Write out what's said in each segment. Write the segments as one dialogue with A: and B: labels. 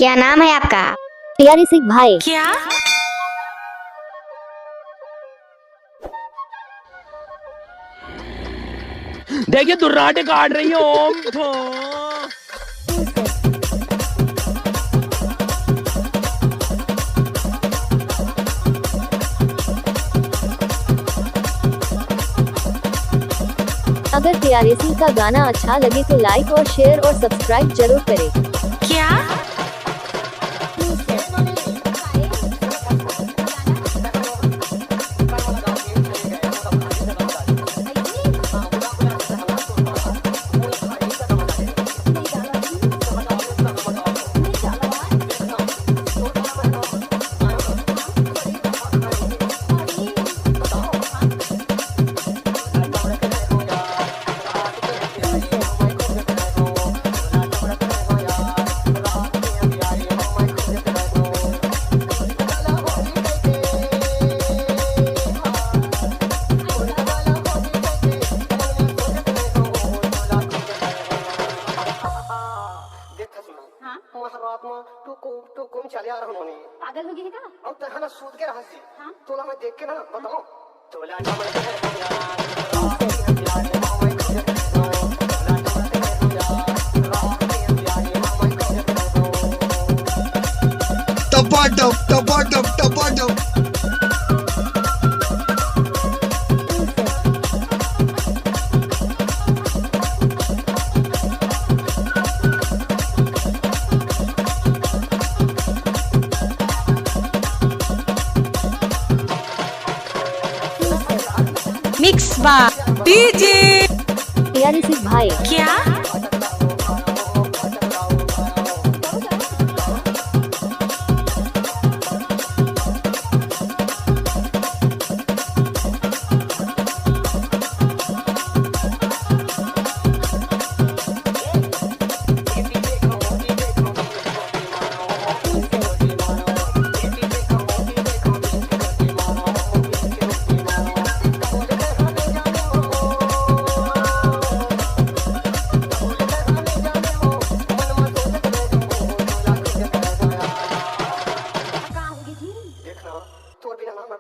A: क्या नाम है आपका?
B: प्यारे सिख भाई।
A: क्या?
C: देखिए दुर्राटे काट रही है ओम थो।
B: अगर प्यारे सिंह का गाना अच्छा लगे तो लाइक और शेयर और सब्सक्राइब जरूर करें।
A: क्या?
D: पागल हो गई है क्या?
E: अब तो है ना सूद के रहसी।
D: हाँ?
E: तोला मैं देख के ना बताओ तोला टपाटप
A: मिक्स बार डीजे।
B: प्यारे सिख भाई।
A: क्या?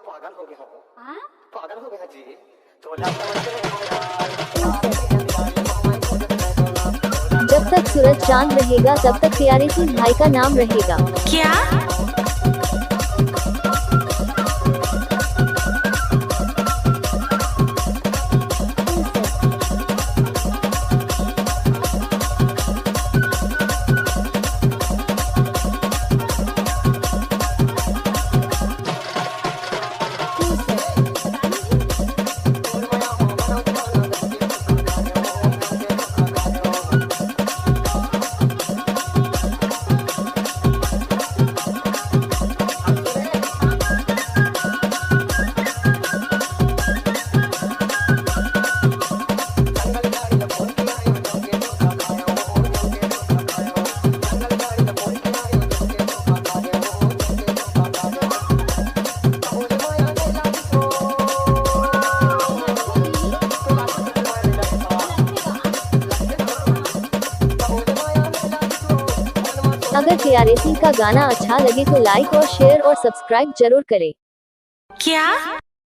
E: पागल हो गया हूँ।
D: हाँ?
E: पागल हो गया जी।
B: जब तक सूरज चांद रहेगा तब तक प्यारे सिंह भाई का नाम रहेगा।
A: क्या?
B: अगर प्यारे सिंह का गाना अच्छा लगे तो लाइक और शेयर और सब्सक्राइब जरूर करें।
A: क्या?